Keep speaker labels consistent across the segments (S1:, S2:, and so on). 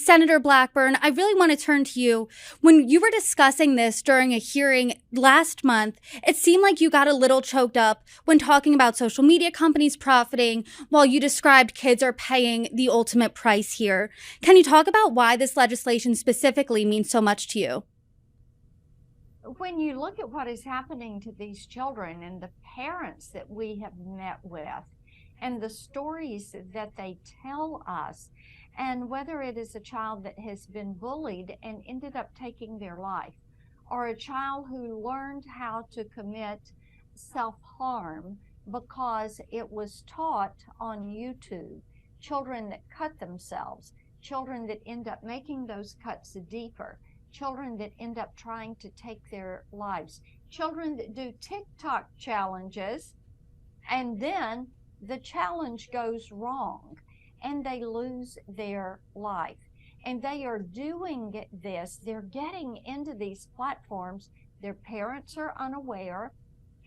S1: Senator Blackburn, I really want to turn to you. When you were discussing this during a hearing last month, it seemed like you got a little choked up when talking about social media companies profiting while you described kids are paying the ultimate price here. Can you talk about why this legislation specifically means so much to you?
S2: When you look at what is happening to these children and the parents that we have met with and the stories that they tell us, and whether it is a child that has been bullied and ended up taking their life, or a child who learned how to commit self-harm because it was taught on YouTube, children that cut themselves, children that end up making those cuts deeper, children that end up trying to take their lives, children that do TikTok challenges, and then the challenge goes wrong and they lose their life. And they are doing this, they're getting into these platforms, their parents are unaware,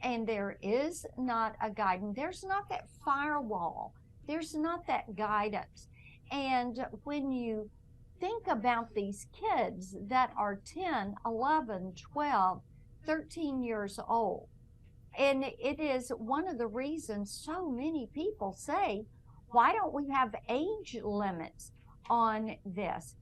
S2: and there is not a guidance. There's not that firewall. There's not that guidance. And when you think about these kids that are 10, 11, 12, 13 years old, and it is one of the reasons so many people say, why don't we have age limits on this?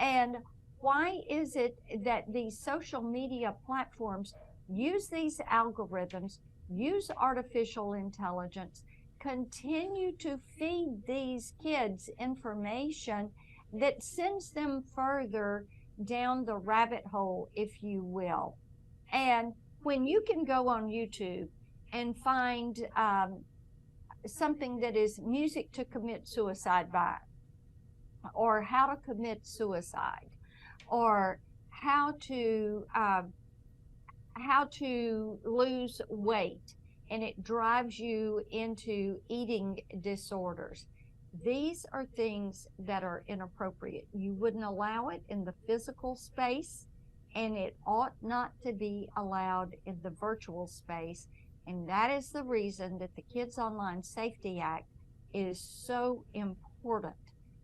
S2: And why is it that these social media platforms use these algorithms, use artificial intelligence, continue to feed these kids information that sends them further down the rabbit hole, if you will? And when you can go on YouTube and find something that is music to commit suicide by, or how to commit suicide, or how to lose weight, and it drives you into eating disorders. These are things that are inappropriate. You wouldn't allow it in the physical space, and it ought not to be allowed in the virtual space. And that is the reason that the Kids Online Safety Act is so important,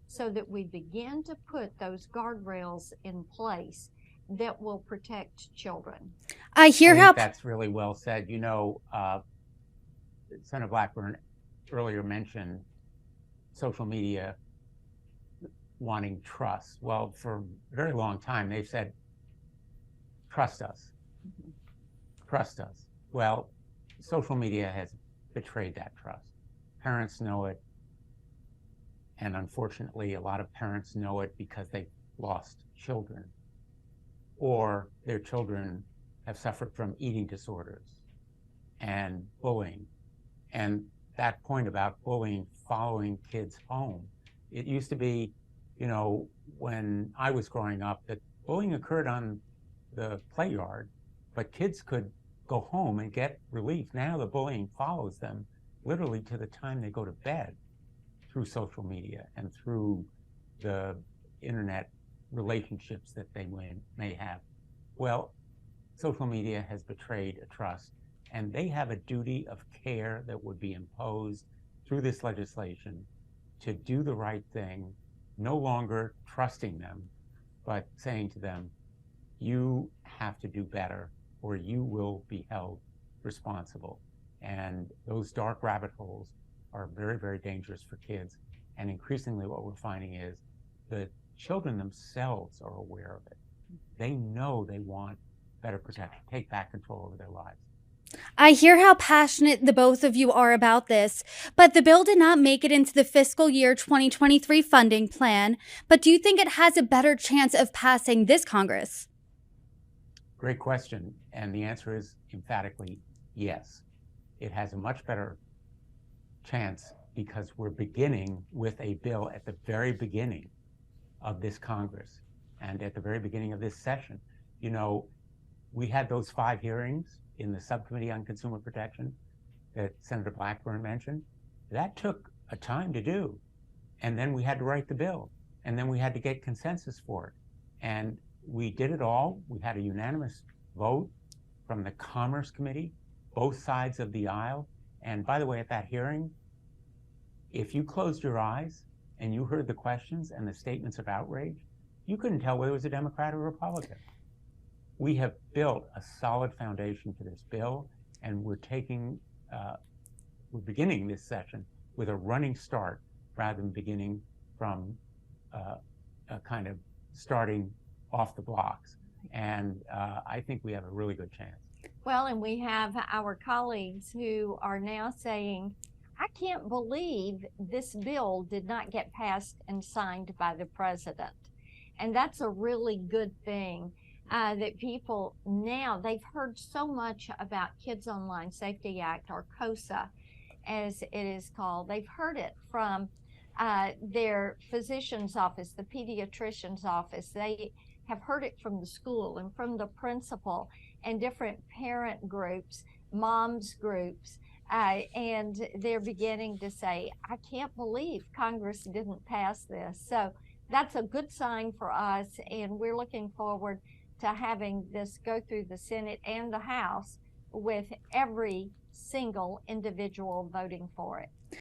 S2: so that we begin to put those guardrails in place that will protect children.
S1: I think
S3: that's really well said. You know, Senator Blackburn earlier mentioned social media wanting trust. Well, for a very long time, they've said, trust us, trust us. Well, social media has betrayed that trust. Parents know it, and unfortunately, a lot of parents know it because they've lost children, or their children have suffered from eating disorders and bullying. And that point about bullying following kids home, it used to be, you know, when I was growing up, that bullying occurred on the play yard, but kids could go home and get relief. Now the bullying follows them literally to the time they go to bed through social media and through the internet relationships that they may have. Well, social media has betrayed a trust, and they have a duty of care that would be imposed through this legislation to do the right thing, no longer trusting them, but saying to them, you have to do better or you will be held responsible. And those dark rabbit holes are very, very dangerous for kids. And increasingly what we're finding is the children themselves are aware of it. They know they want better protection, take back control over their lives.
S1: I hear how passionate the both of you are about this, but the bill did not make it into the fiscal year 2023 funding plan. But do you think it has a better chance of passing this Congress?
S3: Great question. And the answer is emphatically yes. It has a much better chance because we're beginning with a bill at the very beginning of this Congress and at the very beginning of this session. You know, we had those 5 hearings in the Subcommittee on Consumer Protection that Senator Blackburn mentioned. That took a time to do. And then we had to write the bill. And then we had to get consensus for it. And we did it all. We had a unanimous vote from the Commerce Committee, both sides of the aisle. And by the way, at that hearing, if you closed your eyes and you heard the questions and the statements of outrage, you couldn't tell whether it was a Democrat or Republican. We have built a solid foundation for this bill, and we're beginning this session with a running start rather than beginning from a kind of starting off the blocks. And I think we have a really good chance.
S2: Well, and we have our colleagues who are now saying, I can't believe this bill did not get passed and signed by the president. And that's a really good thing, that people now, they've heard so much about Kids Online Safety Act, or KOSA, as it is called. They've heard it from their physician's office, the pediatrician's office. They have heard it from the school and from the principal and different parent groups, moms groups, and they're beginning to say, I can't believe Congress didn't pass this. So that's a good sign for us, and we're looking forward to having this go through the Senate and the House with every single individual voting for it.